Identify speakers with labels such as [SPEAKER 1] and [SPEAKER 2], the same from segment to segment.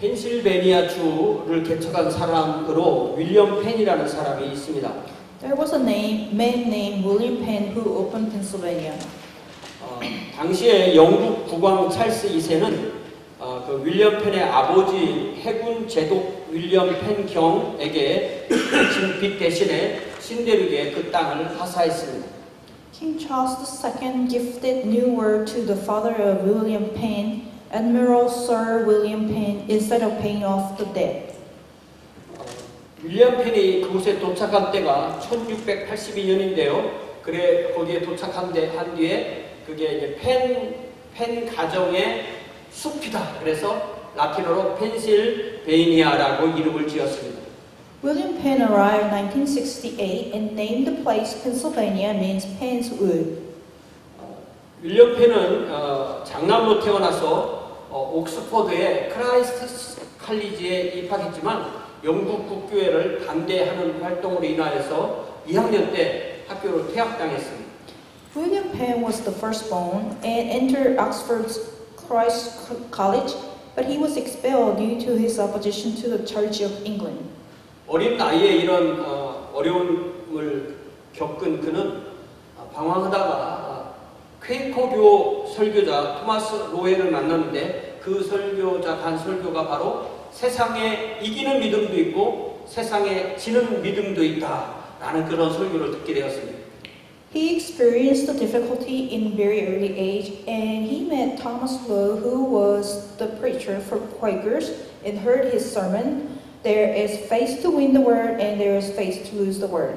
[SPEAKER 1] 펜실베니아 주를 개척한 사람으로 윌리엄 펜이라는 사람이 있습니다.
[SPEAKER 2] There was a man named William Penn who opened Pennsylvania.
[SPEAKER 1] 당시에 영국 국왕 찰스 2세는 그 윌리엄 펜의 아버지 해군 제독 윌리엄 펜 경에게 진 빚 대신에 신대륙에 그 땅을 하사했습니다.
[SPEAKER 2] King Charles II gifted new word to the father of William Penn, Admiral Sir William Penn, instead of paying off the debt.
[SPEAKER 1] 윌리엄 펜이 그곳에 도착한 때가 1682년인데요. 그래 거기에 도착한 뒤에 그게 이제 펜 가정의 숲이다. 그래서 라틴어로 펜실베이니아라고 이름을 지었습니다.
[SPEAKER 2] William Penn arrived in 1968 and named the place Pennsylvania means Penn's Wood.
[SPEAKER 1] 윌리엄 펜은 장남으로 태어나서 옥스퍼드의 크라이스트 칼리지에 입학했지만 영국 국교회를 반대하는 활동으로 인하여서 2학년 때 학교를 퇴학당했습니다.
[SPEAKER 2] William Penn was the firstborn and entered Oxford's Christ College, but he was expelled due to his opposition to the Church of England.
[SPEAKER 1] 어린 나이에 이런 어려움을 겪은 그는 방황하다가 퀘이커교 설교자 토마스 로웰을 만났는데 그 설교자 간 설교가 바로 세상에 이기는 믿음도 있고 세상에 지는 믿음도 있다라는 그런 설교를 듣게 되었습니다.
[SPEAKER 2] He experienced the difficulty in very early age, and he met Thomas Lowe, who was the preacher for Quakers, and heard his sermon. There is faith to win the word, and there is faith to lose the word.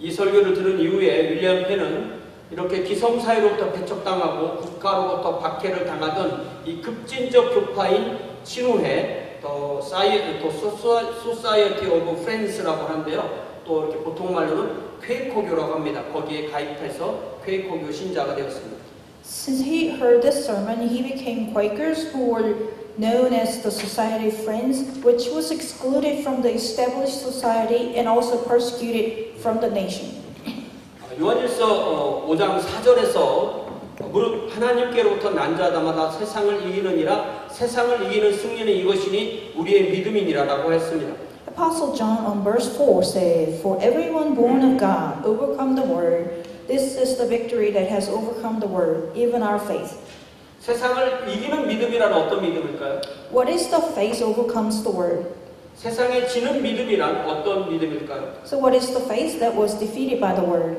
[SPEAKER 1] 이 설교를 들은 이후에 윌리엄 펜은 이렇게 기성사회로부터 배척당하고 국가로부터 박해를 당하던 이 급진적 교파인 친우회, 소사이어티 오브 프렌스라고 하는데요. 또 이렇게 보통 말로는 퀘이커교라고 합니다. 거기에 가입해서 퀘이커교 신자가 되었습니다.
[SPEAKER 2] Since he heard this sermon, he became Quakers, who were known as the Society of Friends, which was excluded from the established society and also persecuted from the nation.
[SPEAKER 1] 요한일서 5장 4절에서 무릇 하나님께로부터 난 자마다 세상을 이기느니라 세상을 이기는 승리는 이것이니 우리의 믿음이니라라고 했습니다.
[SPEAKER 2] Apostle John on verse 4 said, For everyone born of God overcome the world. This is the victory that has overcome the world, even our faith.
[SPEAKER 1] 세상을 이기는 믿음이란 어떤 믿음일까요?
[SPEAKER 2] What is the faith overcomes the world?
[SPEAKER 1] 세상에 지는 믿음이란 어떤 믿음일까요?
[SPEAKER 2] So what is the faith that was defeated by the world?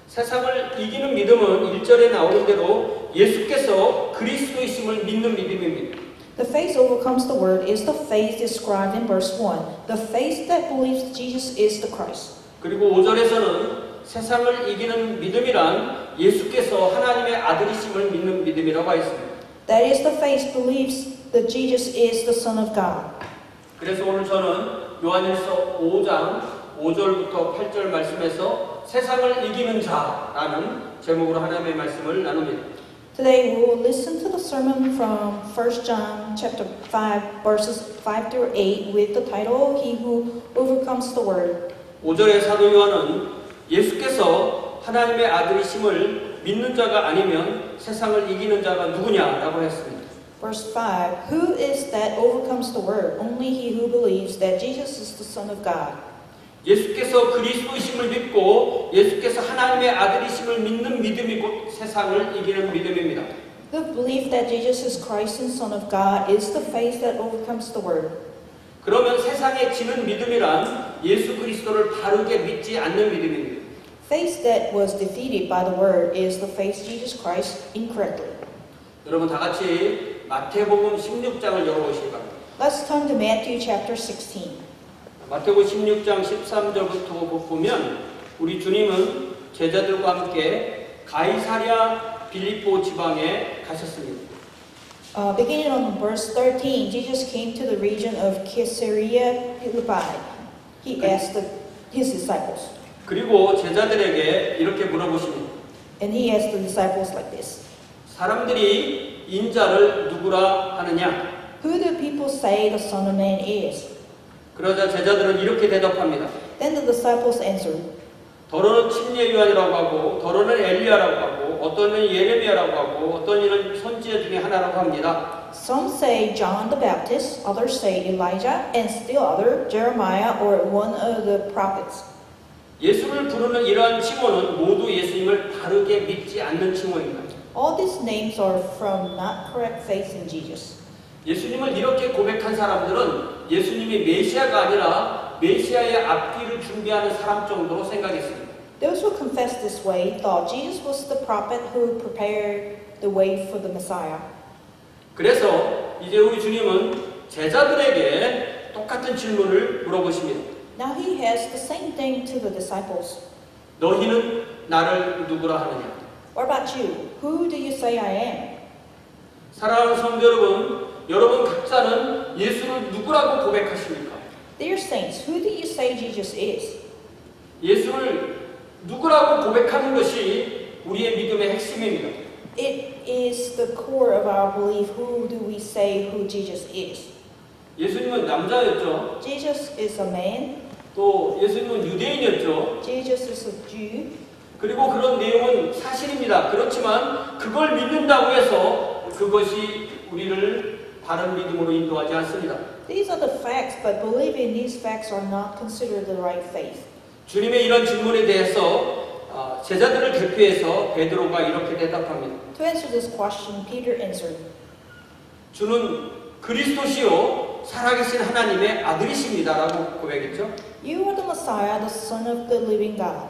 [SPEAKER 1] 세상을 이기는 믿음은 1절에 나오는 대로 예수께서 그리스도이심을 믿는 믿음입니다.
[SPEAKER 2] The faith overcomes the world is the faith described in verse 1. The faith that believes Jesus is the Christ.
[SPEAKER 1] 그리고 5절에서는 세상을 이기는 믿음이란 예수께서 하나님의 아들이심을 믿는 믿음이라고 했습니다.
[SPEAKER 2] That is the faith believes that Jesus is the Son of God.
[SPEAKER 1] 그래서 오늘 저는 요한일서 5장 5절부터 8절 말씀에서 세상을 이기는 자라는 제목으로 하나님의 말씀을 나눕니다.
[SPEAKER 2] Today we will listen to the sermon from 1 John chapter 5 verses 5 through 8 with the title He Who Overcomes the World.
[SPEAKER 1] 5절의 사도 요한은 예수께서 하나님의 아들이심을 믿는 자가 아니면 세상을 이기는 자가 누구냐라고 했습니다.
[SPEAKER 2] Verse 5. Who is that overcomes the world? Only he who believes that Jesus is the Son of God.
[SPEAKER 1] 예수께서 그리스도이심을 믿고 예수께서 하나님의 아들이심을 믿는 믿음이 곧 세상을 이기는 믿음입니다.
[SPEAKER 2] The belief that Jesus is Christ and Son of God is the faith that overcomes the world.
[SPEAKER 1] 그러면 세상에 지는 믿음이란 예수 그리스도를 바르게 믿지 않는 믿음입니다.
[SPEAKER 2] Faith that was defeated by the world is the faith Jesus Christ incorrectly.
[SPEAKER 1] 여러분 다 같이 마태복음 16장을 열어보시기 바랍니다.
[SPEAKER 2] Let's turn to Matthew chapter 16.
[SPEAKER 1] 마태복음 16장 13절부터 보면 우리 주님은 제자들과 함께 가이사랴 빌립보 지방에 가셨습니다.
[SPEAKER 2] Beginning on verse 13, Jesus came to the region of Caesarea Philippi. He asked his disciples.
[SPEAKER 1] 그리고 제자들에게 이렇게 물어보십니다.
[SPEAKER 2] And he asked the disciples like this.
[SPEAKER 1] 사람들이 인자를 누구라 하느냐?
[SPEAKER 2] Who do people say the Son of Man is?
[SPEAKER 1] 그러자 제자들은 이렇게 대답합니다.
[SPEAKER 2] Then the disciples answered.
[SPEAKER 1] 더러는 침례 요한이라고 하고 더러는 엘리야라고 하고 어떤 이는 예레미야라고 하고 어떤 이는 선지자 중에 하나라고 합니다.
[SPEAKER 2] Some say John the Baptist, others say Elijah, and still others Jeremiah or one of the prophets.
[SPEAKER 1] 예수를 부르는 이러한 칭호는 모두 예수님을 바르게 믿지 않는 칭호입니다.
[SPEAKER 2] All these names are from not correct faith in Jesus.
[SPEAKER 1] 예수님을 이렇게 고백한 사람들은 예수님이 메시아가 아니라 메시아의 앞길을 준비하는 사람 정도로 생각했습니다.
[SPEAKER 2] Those who confessed this way thought Jesus was the prophet who prepared the way for the Messiah.
[SPEAKER 1] 그래서 이제 우리 주님은 제자들에게 똑같은 질문을 물어보십니다.
[SPEAKER 2] Now he has the same thing to the disciples.
[SPEAKER 1] 너희는 나를 누구라 하느냐?
[SPEAKER 2] What about you? Who do you say I am?
[SPEAKER 1] 사랑하는 성도 여러분 각자는 예수를 누구라고 고백하십니까?
[SPEAKER 2] Dear saints, who do you say Jesus is?
[SPEAKER 1] 예수를 누구라고 고백하는 것이 우리의 믿음의 핵심입니다.
[SPEAKER 2] It is the core of our belief. Who do we say who Jesus is?
[SPEAKER 1] 예수님은 남자였죠.
[SPEAKER 2] Jesus is a man.
[SPEAKER 1] 또 예수님은 유대인이었죠.
[SPEAKER 2] Jesus is a Jew.
[SPEAKER 1] 그리고 그런 내용은 사실입니다. 그렇지만 그걸 믿는다고 해서 그것이 우리를 바른 믿음으로 인도하지 않습니다.
[SPEAKER 2] These are the facts, but believing these facts are not considered the right faith.
[SPEAKER 1] 주님의 이런 질문에 대해서 제자들을 대표해서 베드로가 이렇게 대답합니다.
[SPEAKER 2] To answer this question, Peter answered,
[SPEAKER 1] 주는 그리스도시요 살아계신 하나님의 아들이십니다라고 고백했죠.
[SPEAKER 2] You are the Messiah, the Son of the living God.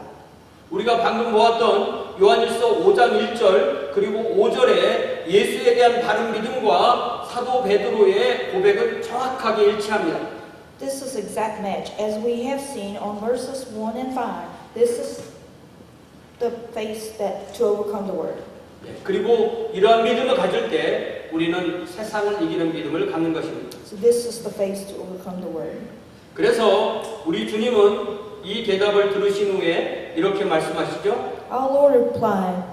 [SPEAKER 1] 우리가 방금 보았던 요한일서 5장 1절 그리고 5절에 예수에 대한 바른 믿음과 사도 베드로의 고백은 정확하게 일치합니다.
[SPEAKER 2] This is exact match. As we have seen on verses 1 and 5, this is the faith that to overcome the world.
[SPEAKER 1] 그리고 이러한 믿음을 가질 때 우리는 세상을 이기는 믿음을 갖는 것입니다.
[SPEAKER 2] So this is the faith to overcome the world.
[SPEAKER 1] 그래서 우리 주님은 이 대답을 들으신 후에 이렇게 말씀하시죠.
[SPEAKER 2] Our Lord replied,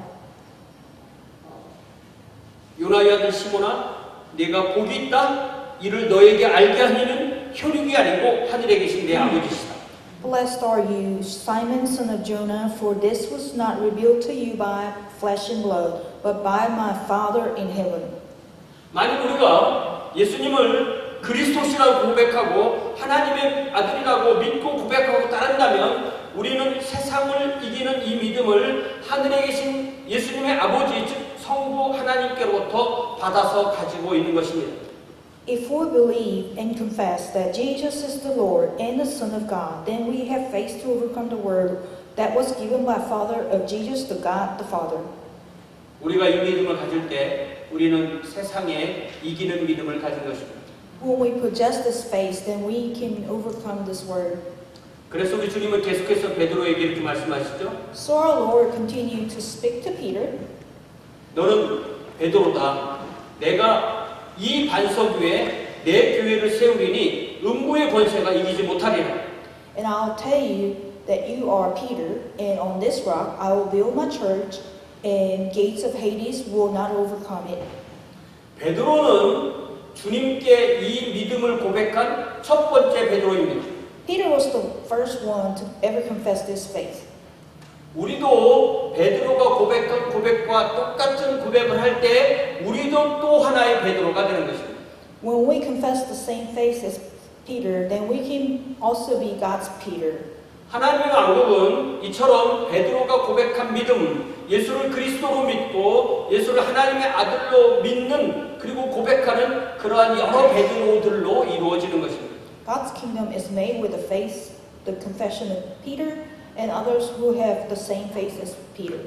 [SPEAKER 1] 요나의 아들 시몬아, 네가 복이 있다. 이를 너에게 알게 하니는 혈육이 아니고 하늘에 계신 내 아버지시다.
[SPEAKER 2] Blessed are you, Simon, son of Jonah, for this was not revealed to you by flesh and blood, but by my Father in heaven.
[SPEAKER 1] 만약 우리가 예수님을 그리스도시라고 고백하고 하나님의 아들이라고 믿고 고백하고 따른다면 우리는 세상을 이기는 이 믿음을 하늘에 계신 예수님의 아버지 즉 성부 하나님께로부터 받아서 가지고 있는 것입니다.
[SPEAKER 2] If we believe and confess that Jesus is the Lord and the Son of God, then we have faith to overcome the word that was given by Father of Jesus, the God, the Father.
[SPEAKER 1] 우리가 이 믿음을 가질 때 우리는 세상에 이기는 믿음을 가진 것입니다.
[SPEAKER 2] When we possess this faith, then we can overcome this word.
[SPEAKER 1] 그래서 우리 주님은 계속해서 베드로에게 이렇게 말씀하시죠.
[SPEAKER 2] So our Lord continued to speak to Peter.
[SPEAKER 1] 너는 베드로다. 내가 이 반석 위에 내 교회를 세우리니 음부의 권세가 이기지 못하리라.
[SPEAKER 2] And I'll tell you that you are Peter, and on this rock I will build my church, and gates of Hades will not overcome it.
[SPEAKER 1] 베드로는 주님께 이 믿음을 고백한 첫 번째 베드로입니다.
[SPEAKER 2] Peter was the first one to ever confess this faith.
[SPEAKER 1] 우리도 베드로가 고백한 고백과 똑같은 고백을 할 때 우리도 또 하나의 베드로가 되는 것입니다.
[SPEAKER 2] When we confess the same faith as Peter, then we can also be God's Peter.
[SPEAKER 1] 하나님의 왕국은 이처럼 베드로가 고백한 믿음, 예수를 그리스도로 믿고 예수를 하나님의 아들로 믿는 그리고 고백하는 그러한 여러 베드로들로 이루어지는 것입니다.
[SPEAKER 2] God's kingdom is made with the faith, the confession of Peter, and others who have the same faith as Peter.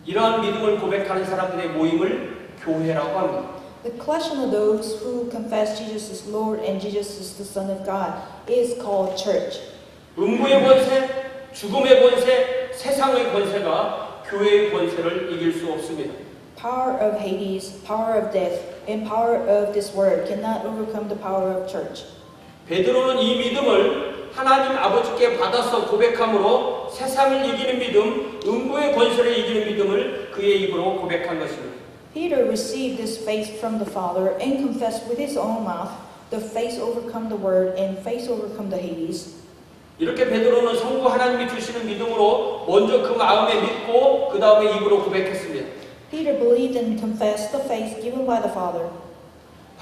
[SPEAKER 1] 이러한 믿음을 고백하는 사람들의 모임을 교회라고 합니다.
[SPEAKER 2] The collection of those who confess Jesus is Lord and Jesus is the Son of God is called church.
[SPEAKER 1] 음부의 권세, 죽음의 권세, 세상의 권세가 교회의 권세를 이길 수 없습니다.
[SPEAKER 2] Power of Hades, power of death, and power of this world cannot overcome the power of church.
[SPEAKER 1] 베드로는 이 믿음을 하나님 아버지께 받아서 고백함으로 세상을 이기는 믿음, 음부의 권세를 이기는 믿음을 그의 입으로 고백한 것입니다.
[SPEAKER 2] Peter received this faith from the Father and confessed with his own mouth the faith overcome the world and faith overcome the Hades.
[SPEAKER 1] 이렇게 베드로는 성부 하나님이 주시는 믿음으로 먼저 그 마음에 믿고 그 다음에 입으로 고백했습니다.
[SPEAKER 2] Peter believed and confessed the faith given by the Father.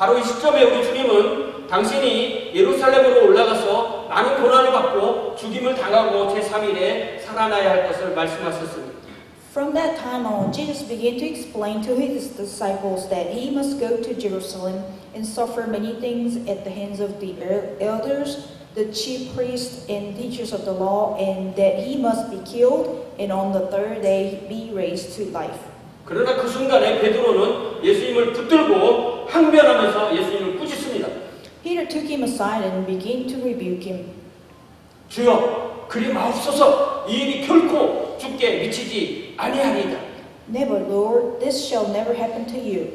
[SPEAKER 1] 바로 이 시점에 우리 주님은 당신이 예루살렘으로 올라가서 많은 고난을 받고 죽임을 당하고 제3일에 살아나야 할 것을 말씀하셨습니다.
[SPEAKER 2] From that time on, Jesus began to explain to his disciples that he must go to Jerusalem and suffer many things at the hands of the elders, the chief priests, and teachers of the law, and that he must be killed and on the third day be raised to life.
[SPEAKER 1] 그러나 그 순간에 베드로는 예수님을 붙들고 항변하면서 예수님을 꾸짖습니다.
[SPEAKER 2] Peter took him aside and began to rebuke him.
[SPEAKER 1] 주여, 그리 마옵소서. 이 일이 결코 주께 미치지 아니하리이다.
[SPEAKER 2] Never, Lord, this shall never happen to you.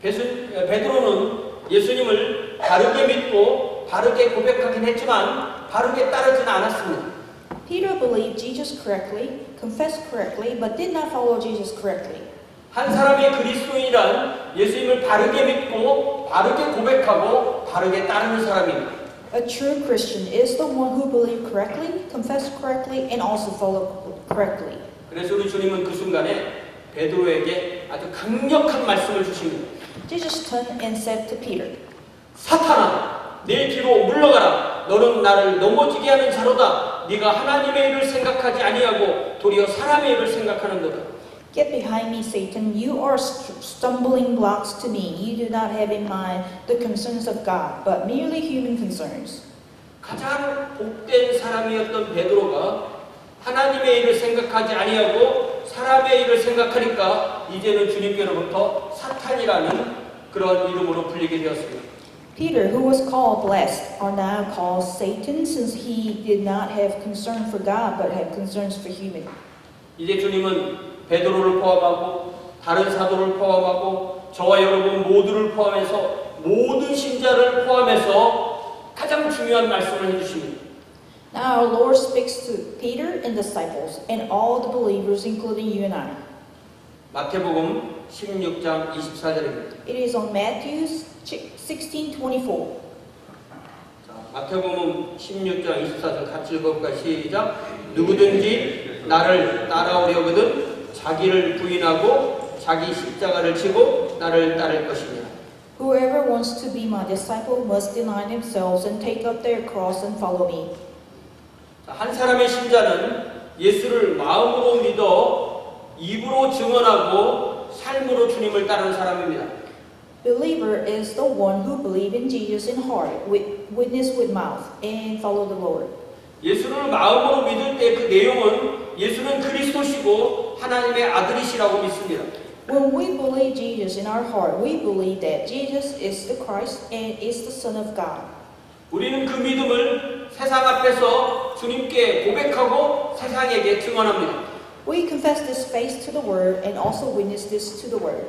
[SPEAKER 1] 베드로는 예수님을 바르게 믿고 바르게 고백하긴 했지만 바르게 따르지는 않았습니다.
[SPEAKER 2] Peter believed Jesus correctly, confessed correctly, but did not follow Jesus correctly.
[SPEAKER 1] 한 사람이 그리스도인이란 예수님을 바르게 믿고 바르게 고백하고 바르게 따르는 사람입니다.
[SPEAKER 2] A true Christian is the one who believed correctly, confessed correctly, and also followed correctly.
[SPEAKER 1] 그래서 우리 주님은 그 순간에 베드로에게 아주 강력한 말씀을 주십니다.
[SPEAKER 2] Jesus turned and said to Peter,
[SPEAKER 1] 사탄아, 내 뒤로 물러가라. 너는 나를 넘어지게 하는 자로다. 네가 하나님의 일을 생각하지 아니하고 도리어 사람의 일을 생각하는도다.
[SPEAKER 2] Get behind me, Satan. You are stumbling blocks to me. You do not have in mind the concerns of God, but merely human concerns.
[SPEAKER 1] 가장 복된 사람이었던 베드로가 하나님의 일을 생각하지 아니하고 사람의 일을 생각하니까 이제는 주님께로부터 사탄이라는 그런 이름으로 불리게 되었습니다.
[SPEAKER 2] Peter, who was called blessed, are now called Satan, since he did not have concern for God, but had concerns for human.
[SPEAKER 1] 이제 주님은 베드로를 포함하고 다른 사도를 포함하고 저와 여러분 모두를 포함해서 모든 신자를 포함해서 가장 중요한 말씀을 해주십니다.
[SPEAKER 2] Now our Lord speaks to Peter and disciples and all the believers, including you and I.
[SPEAKER 1] 마태복음 16장 24절입니다.
[SPEAKER 2] It is on Matthew 16:24.
[SPEAKER 1] 마태복음 16장 24절 같이 읽어볼까요? 시작. 누구든지 나를 따라오려거든 자기를 부인하고 자기 십자가를 지고 나를 따를 것이냐.
[SPEAKER 2] Whoever wants to be my disciple must deny themselves and take up their cross and follow me.
[SPEAKER 1] 한 사람의 신자는 예수를 마음으로 믿어 입으로 증언하고 삶으로 주님을 따르는 사람입니다.
[SPEAKER 2] Believer is the one who believes in Jesus in heart, witness with mouth, and follow the Lord.
[SPEAKER 1] 예수를 마음으로 믿을 때 그 내용은 예수는 그리스도시고 하나님의 아들이시라고 믿습니다.
[SPEAKER 2] When we believe Jesus in our heart, we believe that Jesus is the Christ and is the Son of God.
[SPEAKER 1] 우리는 그 믿음을 세상 앞에서 주님께 고백하고 세상에게 증언합니다.
[SPEAKER 2] We confess this faith to the Word and also witness this to the Word.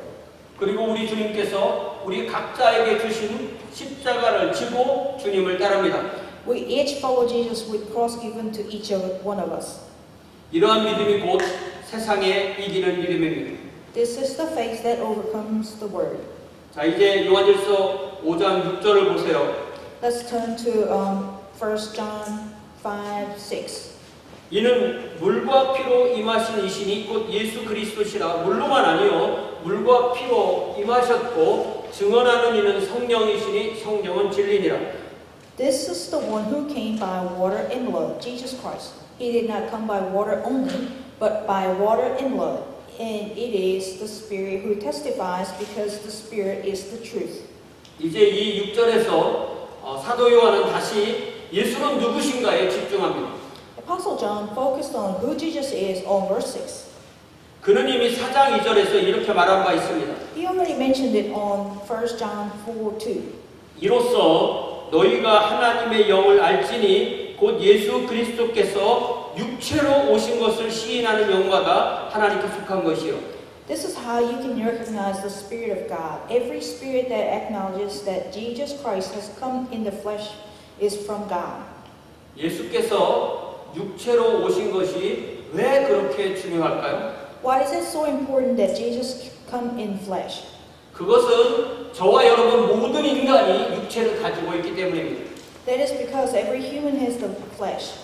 [SPEAKER 1] 그리고 우리 주님께서 우리 각자에게 주신 십자가를 지고 주님을 따릅니다.
[SPEAKER 2] We each follow Jesus with cross given to each one of us.
[SPEAKER 1] 이러한 믿음이 곧 세상에 이기는 믿음입니다.
[SPEAKER 2] This is the faith that overcomes the world.
[SPEAKER 1] 자, 이제 요한일서 5장 6절을 보세요.
[SPEAKER 2] Let's turn to 1 John 5:6.
[SPEAKER 1] 이는 물과 피로 임하신 이신이 곧 예수 그리스도시라. 물로만 아니요 물과 피로 임하셨고 증언하는 이는 성령이시니 성령은 진리니라.
[SPEAKER 2] This is the one who came by water and blood, Jesus Christ. He did not come by water only, but by water and blood. And it is the Spirit who testifies, because the Spirit is the truth.
[SPEAKER 1] 이제 이 6절에서 사도 요한은 다시 예수는 누구신가에 집중합니다.
[SPEAKER 2] Apostle John focused on who Jesus is on verse 6.
[SPEAKER 1] 그는 이미 4장 2절에서 이렇게 말한 바 있습니다.
[SPEAKER 2] He already mentioned it on 1 John 4:2.
[SPEAKER 1] 이로써 너희가 하나님의 영을 알지니 곧 예수 그리스도께서 육체로 오신 것을 시인하는 영마다 하나님께 속한 것이요.
[SPEAKER 2] This is how you can recognize the Spirit of God. Every spirit that acknowledges that Jesus Christ has come in the flesh is from God.
[SPEAKER 1] 예수께서 육체로 오신 것이 왜 그렇게 중요할까요?
[SPEAKER 2] Why is it so important that Jesus come in flesh?
[SPEAKER 1] 그것은 저와 여러분 모든 인간이 육체를 가지고 있기 때문입니다.
[SPEAKER 2] That is because every human has the flesh.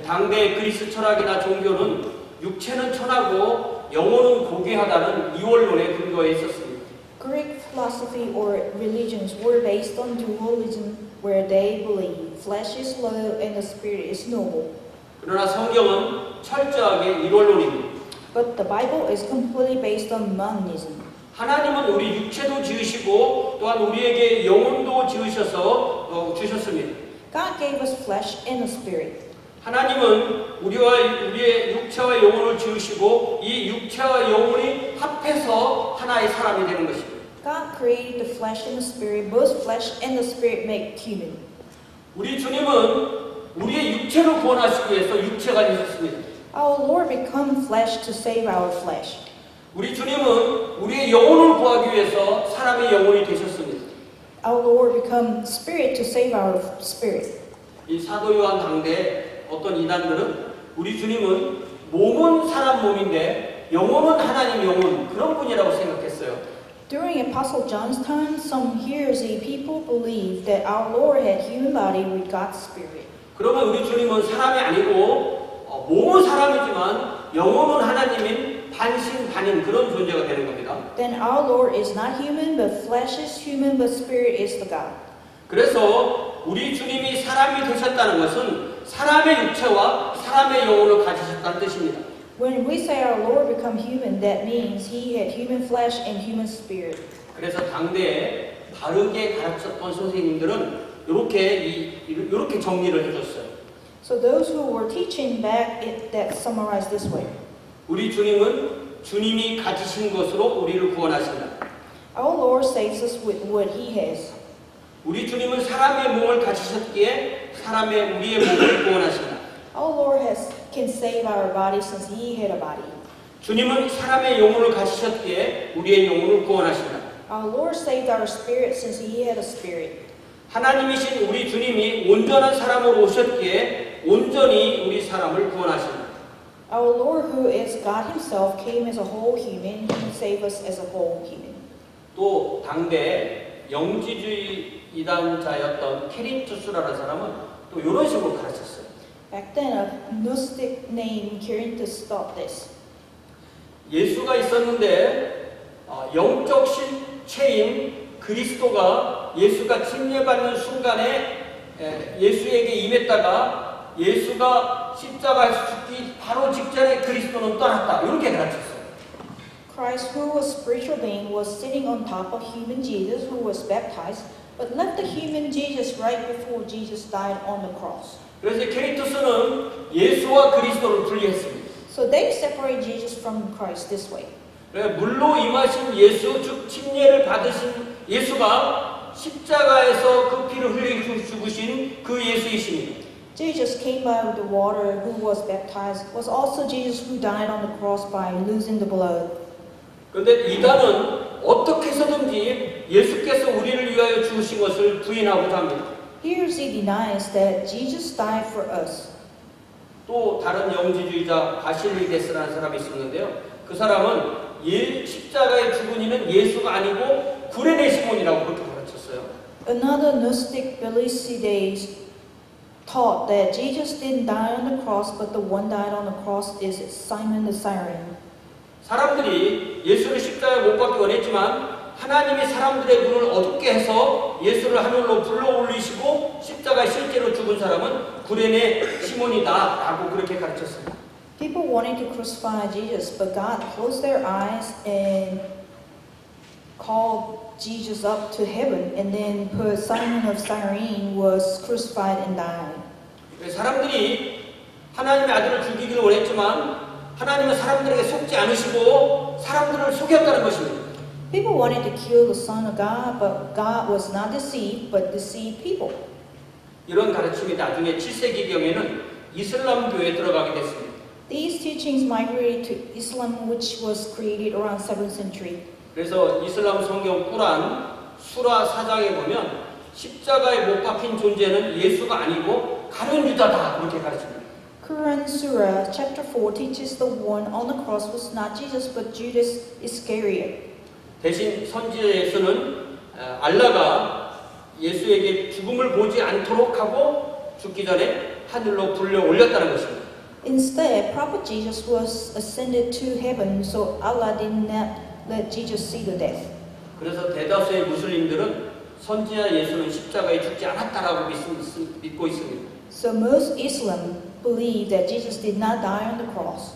[SPEAKER 1] 당대 그리스 철학이나 종교는 육체는 천하고 영혼은 고귀하다는 이원론에 근거해 있었습니다.
[SPEAKER 2] Greek philosophy or religions were based on dualism, where they believe flesh is low and the spirit is noble.
[SPEAKER 1] 그러나 성경은 철저하게 일원론입니다.
[SPEAKER 2] But the Bible is completely based on monism.
[SPEAKER 1] 하나님은 우리 육체도 지으시고 또한 우리에게 영혼도 지으셔서 주셨습니다.
[SPEAKER 2] God gave us flesh and a spirit.
[SPEAKER 1] 하나님은 우리의 육체와 영혼을 지으시고 이 육체와 영혼이 합해서 하나의 사람이 되는 것입니다.
[SPEAKER 2] God created the flesh and the spirit. Both flesh and the spirit make human.
[SPEAKER 1] 우리 주님은 우리의 육체를 구원하시기 위해서 육체가 되셨습니다.
[SPEAKER 2] Our Lord became flesh to save our flesh.
[SPEAKER 1] 우리 주님은 우리의 영혼을 구하기 위해서 사람의 영혼이 되셨습니다.
[SPEAKER 2] Our Lord became spirit to save our spirit.
[SPEAKER 1] 이 사도 요한 당대 어떤 이단들은 우리 주님은 몸은 사람 몸인데 영혼은 하나님 영혼 그런 분이라고 생각했어요.
[SPEAKER 2] During Apostle John's time, some heresy people believed that our Lord had human body with God's spirit.
[SPEAKER 1] 그러면 우리 주님은 사람이 아니고 몸은 사람이지만 영혼은 하나님인 반신반인 그런 존재가 되는 겁니다.
[SPEAKER 2] Then our Lord is not human, but flesh is human, but spirit is the God.
[SPEAKER 1] 그래서 우리 주님이 사람이 되셨다는 것은 사람의 육체와 사람의 영혼을 가지셨다는 뜻입니다.
[SPEAKER 2] When we say our Lord become human, that means He had human flesh and human spirit.
[SPEAKER 1] 그래서 당대에 바르게 가르쳤던 선생님들은 이렇게 정리를 해줬어요.
[SPEAKER 2] So those who were teaching back, that summarized this way.
[SPEAKER 1] 우리 주님은 주님이 가지신 것으로 우리를 구원하신다.
[SPEAKER 2] Our Lord saves us with what He has.
[SPEAKER 1] 우리 주님은 사람의 몸을 가지셨기에 우리의 몸을 구원하신다.
[SPEAKER 2] Our Lord can save our body since He had a body.
[SPEAKER 1] 주님은 사람의 영혼을 가지셨기에 우리의 영혼을 구원하신다.
[SPEAKER 2] Our Lord saved our spirit since He had a spirit.
[SPEAKER 1] 하나님이신 우리 주님이 온전한 사람으로 오셨기에 온전히 우리 사람을 구원하신다.
[SPEAKER 2] Our Lord, who is God Himself, came as a whole human. He saved us as a whole human.
[SPEAKER 1] 또 당대 영지주의 이단자였던 케린투스라는 사람은 또 이런 식으로 가르쳤어요.
[SPEAKER 2] Back then, a Gnostic named Quirinius taught this.
[SPEAKER 1] 예수가 있었는데 영적 실체인 그리스도가 예수가 침례받는 순간에 예수에게 임했다가 예수가 십자가에서 죽기 바로 직전에 그리스도는 떠났다. 이렇게 가르쳤어요.
[SPEAKER 2] Christ, who was spiritual being, was sitting on top of human Jesus, who was baptized, but left the human Jesus right before Jesus died on the cross.
[SPEAKER 1] 그래서 케리투스는 예수와 그리스도를 분리했습니다.
[SPEAKER 2] So they separate Jesus from Christ this way.
[SPEAKER 1] 물로 임하신 예수, 즉 침례를 받으신 예수가 십자가에서 그 피를 흘리고 죽으신 그 예수이십니다.
[SPEAKER 2] Jesus came by with the water, who was baptized, was also Jesus who died on the cross by losing the blood.
[SPEAKER 1] 그런데 이단은 어떻게 해서든지 예수께서 우리를 위하여 죽으신 것을 부인하고자 합니다.
[SPEAKER 2] Heresy denies that Jesus died for us.
[SPEAKER 1] 또 다른 영지주의자 바실리데스라는 사람이 있었는데요. 그 사람은 십자가에 죽은 이는 예수가 아니고 구레네 시몬이라고 그렇게 가르쳤어요.
[SPEAKER 2] Another Gnostic Belicides taught that Jesus didn't die on the cross, but the one died on the cross is Simon the Cyrene.
[SPEAKER 1] 사람들이 예수를 십자가에 못 박기 원했지만 하나님이 사람들의 눈을 어둡게 해서 예수를 하늘로 불러 올리시고 십자가에 실제로 죽은 사람은 구레네 시몬이다라고 그렇게 가르쳤습니다.
[SPEAKER 2] People wanted to crucify Jesus, but God closed their eyes and called Jesus up to heaven, and then put Simon of Cyrene was crucified and died.
[SPEAKER 1] 사람들이 하나님의 아들을 죽이기를 원했지만 하나님은 사람들에게 속지 않으시고 사람들을 속였다는 것입니다.
[SPEAKER 2] People wanted to kill the Son of God, but God was not deceived, but deceived people.
[SPEAKER 1] 이런 가르침이 나중에 7세기경에는 이슬람교에 들어가게 됐습니다.
[SPEAKER 2] These teachings migrated to Islam, which was created around 7th century.
[SPEAKER 1] 그래서 이슬람 성경 꾸란 수라 4장에 보면 십자가에 못 박힌 존재는 예수가 아니고 가룟 유다다 그렇게 가르칩니다.
[SPEAKER 2] Quran Surah chapter 4 teaches the one on the cross was not Jesus but Judas Iscariot.
[SPEAKER 1] 대신 선지자 예수는 알라가 예수에게 죽음을 보지 않도록 하고 죽기 전에 하늘로 불려 올렸다는 것입니다.
[SPEAKER 2] Instead, Prophet Jesus was ascended to heaven, so Allah did not let Jesus see the death.
[SPEAKER 1] 그래서 대다수의 무슬림들은 선지자 예수는 십자가에 죽지 않았다라고 믿고 있습니다.
[SPEAKER 2] So most Islam believe that Jesus did not die on the cross.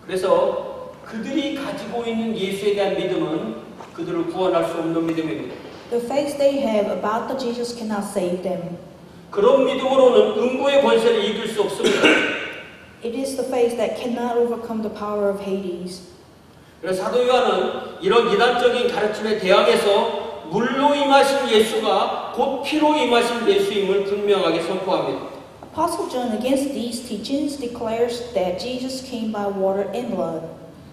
[SPEAKER 1] 그래서 그들이 가지고 있는 예수에 대한 믿음은 그들을 구원할 수 없는 믿음입니다.
[SPEAKER 2] The faith they have about the Jesus cannot save them.
[SPEAKER 1] 그런 믿음으로는 음부의 권세를 이길 수 없습니다.
[SPEAKER 2] It is the faith that cannot overcome the power of Hades.
[SPEAKER 1] 그래서 사도 요한은 이런 이단적인 가르침에 대항해서 물로 임하신 예수가 곧 피로 임하신 예수임을 분명하게 선포합니다.
[SPEAKER 2] Apostle John, against these teachings, declares that Jesus came by water and blood.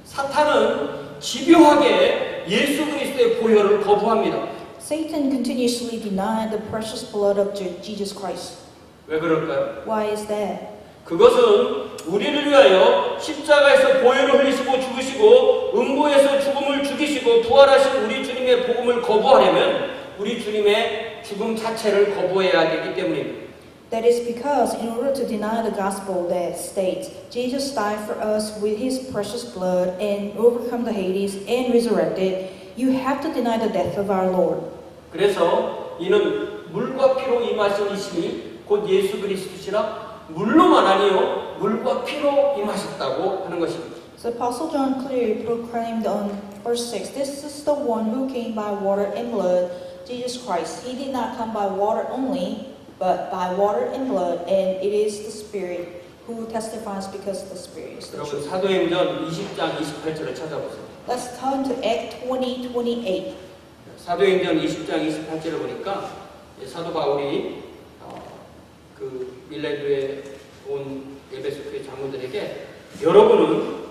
[SPEAKER 1] 사탄은 집요하게 예수 그리스도의 보혈을 거부합니다.
[SPEAKER 2] Satan continuously denied the precious blood of Jesus Christ.
[SPEAKER 1] 왜 그럴까요?
[SPEAKER 2] Why is that?
[SPEAKER 1] 그것은 우리를 위하여 십자가에서 보혈을 흘리시고 죽으시고 음부에서 죽음을 죽이시고 부활하신 우리 주님의 복음을 거부하려면 우리 주님의 죽음 자체를 거부해야 되기 때문입니다.
[SPEAKER 2] That is because in order to deny the gospel that states Jesus died for us with his precious blood and overcome the Hades and resurrected, you have to deny the death of our Lord.
[SPEAKER 1] 그래서 이는 물과 피로 임하신 이심이 곧 예수 그리스도시라 물로만 아니요 물과 피로 임하셨다고 하는 것입니다.
[SPEAKER 2] So Apostle John clearly proclaimed on verse 6, this is the one who came by water and blood, Jesus Christ. He did not come by water only, but by water and blood, and it is the Spirit who testifies because the Spirit is the
[SPEAKER 1] 여러분
[SPEAKER 2] truth.
[SPEAKER 1] 사도행전 20장 28절을 찾아보세요.
[SPEAKER 2] Let's turn to Act 20:28.
[SPEAKER 1] 사도행전 20장 28절을 보니까 사도 바울이 그 밀레교에 온 에베소 교회 장로들에게 여러분은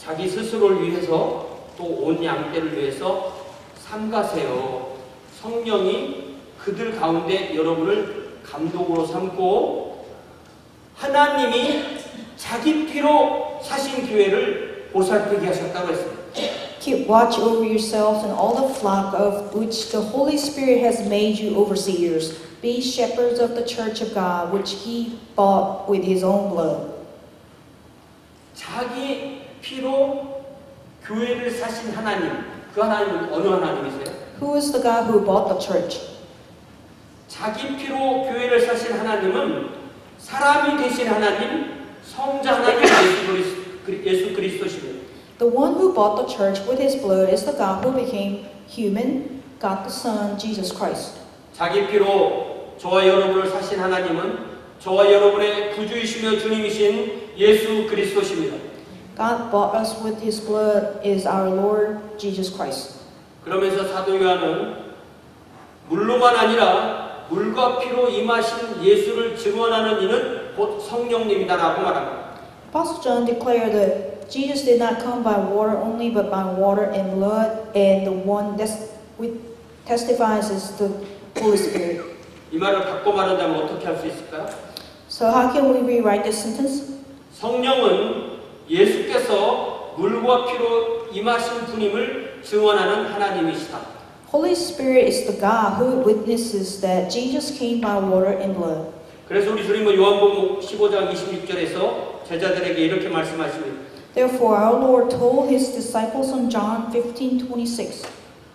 [SPEAKER 1] 자기 스스로를 위해서 또 온 양떼를 위해서 삼가세요. 성령이 그들 가운데 여러분을 감독으로 삼고 하나님이 자기 피로 사신 교회를 보살피게 하셨다고 했습니다.
[SPEAKER 2] Keep watch over yourselves and all the flock of which the Holy Spirit has made you overseers. Be shepherds of the church of God, which he bought with his own blood.
[SPEAKER 1] 자기 피로 교회를 사신 하나님, 그 하나님은 어느 하나님이세요?
[SPEAKER 2] Who is the God who bought the church?
[SPEAKER 1] 자기 피로 교회를 사신 하나님은 사람이 되신 하나님, 성자 하나님 예수 그리스도십니다.
[SPEAKER 2] The one who bought the church with his blood is the God who became human, God the Son, Jesus Christ.
[SPEAKER 1] 자기 피로 저와 여러분을 사신 하나님은 저와 여러분의 구주이시며 주님이신 예수 그리스도십니다.
[SPEAKER 2] God bought us with his blood is our Lord Jesus Christ.
[SPEAKER 1] 그러면서 사도 요한은 물로만 아니라 물과 피로 임하신 예수를 증언하는 이는 곧 성령님이다라고 말합니다.
[SPEAKER 2] Apostle John declared that Jesus did not come by water only, but by water and blood, and the one that testifies is the Holy Spirit.
[SPEAKER 1] 이 말을 바꿔 말한다면 어떻게 할 수 있을까요?
[SPEAKER 2] So how can we rewrite this sentence?
[SPEAKER 1] 성령은 예수께서 물과 피로 임하신 분임을 증언하는 하나님이시다.
[SPEAKER 2] Holy Spirit is the God who witnesses that Jesus came by water and blood.
[SPEAKER 1] 그래서 우리 주님은 요한복음 15장 26절에서 제자들에게 이렇게 말씀하십니다.
[SPEAKER 2] Therefore our Lord told his disciples in John 15:26.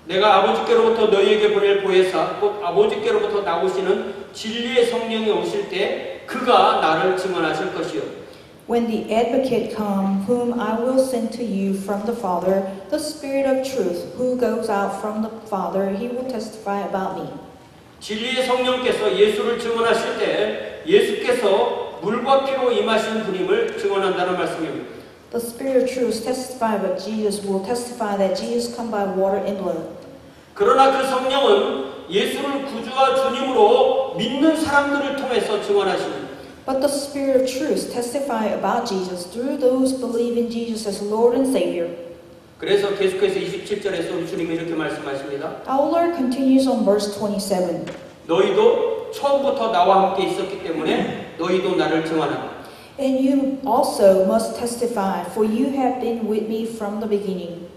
[SPEAKER 1] 내가 아버지께로부터 너희에게 보낼 보혜사 곧 아버지께로부터 나오시는 진리의 성령이 오실 때 그가 나를 증언하실 것이요.
[SPEAKER 2] When the advocate come, whom I will send to you from the Father, the Spirit of truth, who goes out from the Father, he will testify about me.
[SPEAKER 1] 진리의 성령께서 예수를 증언하실 때 예수께서 물과 피로 임하신 분임을 증언한다는 말씀입니다.
[SPEAKER 2] The Spirit of truth testify, but Jesus will testify that Jesus come by water and blood.
[SPEAKER 1] 그러나 그 성령은 예수를 구주와 주님으로 믿는 사람들을 통해서 증언하십니다.
[SPEAKER 2] But the Spirit of truth testify about Jesus through those believe in Jesus as Lord and Savior.
[SPEAKER 1] 그래서 계속해서 27절에서 우리 주님이 이렇게 말씀하십니다.
[SPEAKER 2] Our Lord continues on verse 27.
[SPEAKER 1] 너희도 처음부터 나와 함께 있었기 때문에 너희도 나를 증언하라.
[SPEAKER 2] And you also must testify, for you have been with me from the beginning.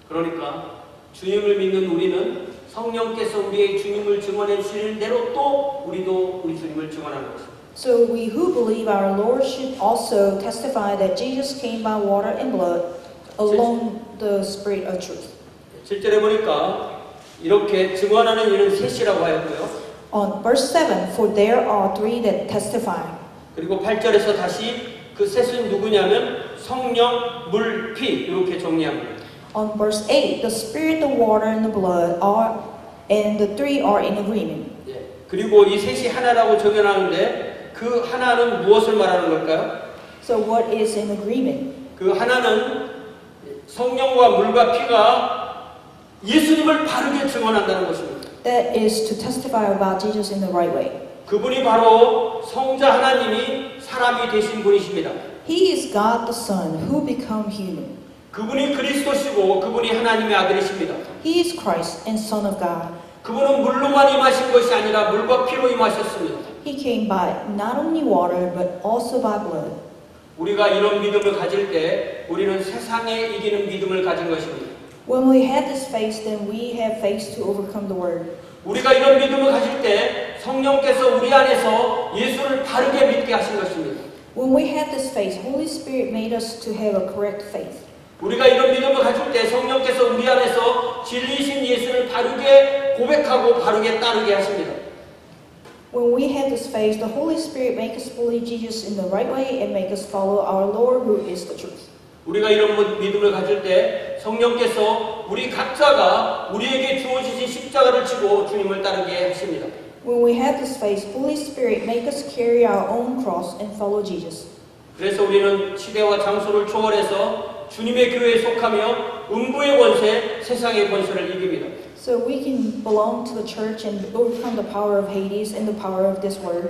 [SPEAKER 1] 그러니까 주님을 믿는 우리는 성령께서 우리의 주님을 증언해 주시는 대로 또 우리도 우리 주님을 증언하는 것입니다.
[SPEAKER 2] So we who believe our Lord should also testify that Jesus came by water and blood along the Spirit of truth.
[SPEAKER 1] 7절에 보니까 이렇게 증언하는 이는 셋이라고 하였고요.
[SPEAKER 2] On verse 7, for there are three that testify.
[SPEAKER 1] 그리고 8절에서 다시 그 셋은 누구냐면 성령, 물, 피 이렇게 정리합니다.
[SPEAKER 2] On verse 8, the spirit, the water, and the blood are, and the three are in agreement.
[SPEAKER 1] 예. 그리고 이 셋이 하나라고 정연하는데 그 하나는 무엇을 말하는 걸까요?
[SPEAKER 2] So what is in agreement?
[SPEAKER 1] 그 하나는 성령과 물과 피가 예수님을 바르게 증언한다는 것입니다.
[SPEAKER 2] That is to testify about Jesus in the right way.
[SPEAKER 1] 그분이 바로 성자 하나님이 사람이 되신 분이십니다.
[SPEAKER 2] He is God the Son who become human.
[SPEAKER 1] 그분이 그리스도시고 그분이 하나님의 아들이십니다.
[SPEAKER 2] He is Christ and Son of God.
[SPEAKER 1] 그분은 물로만 임하신 것이 아니라 물과 피로 임하셨습니다.
[SPEAKER 2] He came by not only water but also by blood.
[SPEAKER 1] 우리가 이런 믿음을 가질 때 우리는 세상에 이기는 믿음을 가진 것입니다.
[SPEAKER 2] When we have this faith, then we have faith to overcome the world.
[SPEAKER 1] 우리가 이런 믿음을 가질 때 성령께서 우리 안에서 예수를 바르게 믿게 하신 것입니다.
[SPEAKER 2] When we have this faith, Holy Spirit made us to have a correct faith.
[SPEAKER 1] 우리가 이런 믿음을 가질 때 성령께서 우리 안에서 진리이신 예수를 바르게 고백하고 바르게 따르게 하십니다.
[SPEAKER 2] When we have this faith, the Holy Spirit make us believe Jesus in the right way and make us follow our Lord who is the truth.
[SPEAKER 1] 우리가 이런 믿음을 가질 때 성령께서 우리 각자가 우리에게 주어지신 십자가를 지고 주님을 따르게 하십니다.
[SPEAKER 2] When we have this faith, Holy Spirit make us carry our own cross and follow Jesus.
[SPEAKER 1] 그래서 우리는 시대와 장소를 초월해서 주님의 교회에 속하며 음부의 권세, 세상의 권세를 이깁니다.
[SPEAKER 2] So we can belong to the church and overcome the power of Hades and the power of this world.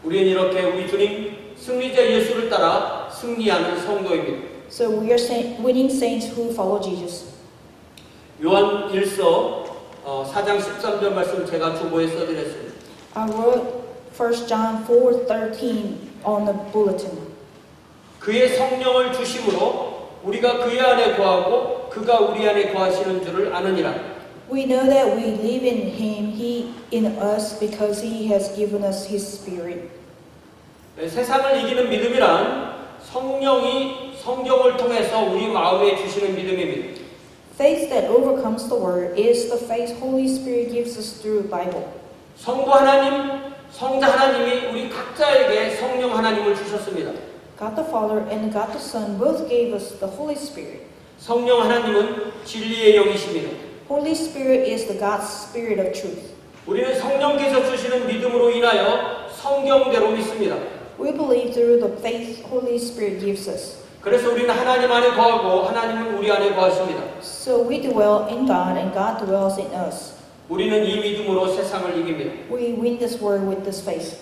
[SPEAKER 1] 우리는 이렇게 우리 주님 승리자 예수를 따라 승리하는 성도입니다.
[SPEAKER 2] So we are winning saints who follow Jesus.
[SPEAKER 1] 요한 1서 4장 13절 말씀 제가 주보에 써드렸습니다.
[SPEAKER 2] I wrote 1 John 4:13 on the bulletin.
[SPEAKER 1] 그의 성령을 주심으로 우리가 그의 안에 거하고 그가 우리 안에 거하시는 줄을 아느니라.
[SPEAKER 2] We know that we live in Him, He in us, because He has given us His Spirit.
[SPEAKER 1] 세상을 이기는 믿음이란 성령이 성경을 통해서 우리 마음에 주시는 믿음입니다.
[SPEAKER 2] Faith that overcomes the world is the faith Holy Spirit gives us through Bible.
[SPEAKER 1] 성부 하나님, 성자 하나님이 우리 각자에게 성령 하나님을 주셨습니다.
[SPEAKER 2] God the Father and God the Son both gave us the Holy Spirit.
[SPEAKER 1] 성령 하나님은 진리의 영이십니다.
[SPEAKER 2] Holy Spirit is the God's Spirit of truth.
[SPEAKER 1] 우리는 성령께서 주시는 믿음으로 인하여 성경대로 믿습니다.
[SPEAKER 2] We believe through the faith Holy Spirit gives us.
[SPEAKER 1] 그래서 우리는 하나님 안에 거하고 하나님은 우리 안에 거하십니다.
[SPEAKER 2] So we dwell in God and God dwells in us.
[SPEAKER 1] 우리는 이 믿음으로 세상을 이깁니다.
[SPEAKER 2] We win this world with this faith.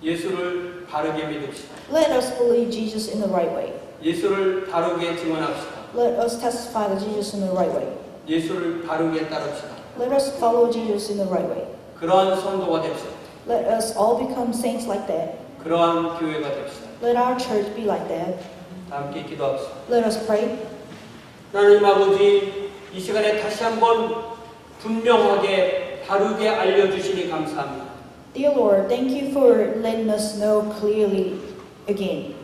[SPEAKER 1] 예수를 바르게 믿읍시다.
[SPEAKER 2] Let us believe Jesus in the right way.
[SPEAKER 1] 예수를 바르게 증언합시다.
[SPEAKER 2] Let us testify to Jesus in the right way.
[SPEAKER 1] 예수를 바르게 따릅시다.
[SPEAKER 2] Let us follow Jesus in the right way.
[SPEAKER 1] 그러한 성도가 됩시다.
[SPEAKER 2] Let us all become saints like that.
[SPEAKER 1] 그러한 교회가 됩시다.
[SPEAKER 2] Let our church be like that.
[SPEAKER 1] 다 함께 기도합시다.
[SPEAKER 2] Let us pray.
[SPEAKER 1] 하나님 아버지, 이 시간에 다시 한번 분명하게 바르게 알려주시니 감사합니다.
[SPEAKER 2] Dear Lord, thank you for letting us know clearly again.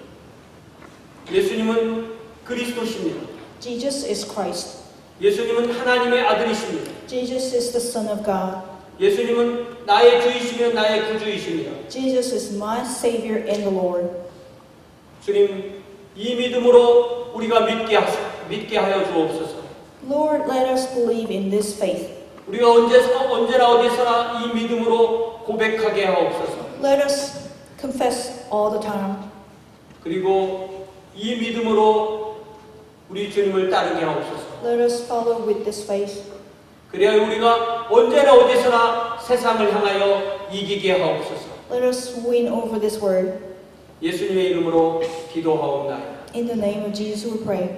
[SPEAKER 1] 예수님은 그리스도십니다.
[SPEAKER 2] Jesus is Christ.
[SPEAKER 1] 예수님은 하나님의 아들이십니다.
[SPEAKER 2] Jesus is the Son of God.
[SPEAKER 1] 예수님은 나의 주이시며 나의 구주이십니다.
[SPEAKER 2] Jesus is my Savior and the Lord.
[SPEAKER 1] 주님, 이 믿음으로 우리가 믿게 하여 주옵소서.
[SPEAKER 2] Lord, let us believe in this faith.
[SPEAKER 1] 우리가 언제나 어디서나 이 믿음으로 고백하게 하옵소서.
[SPEAKER 2] Let us confess all the time.
[SPEAKER 1] 그리고 이 믿음으로 우리 주님을 따르게 하옵소서.
[SPEAKER 2] Let us follow with this faith.
[SPEAKER 1] 그래야 우리가 언제나 어디서나 세상을 향하여 이기게 하옵소서.
[SPEAKER 2] Let us win over this world.
[SPEAKER 1] 예수님의 이름으로 기도하옵나이다.
[SPEAKER 2] In the name of Jesus we pray.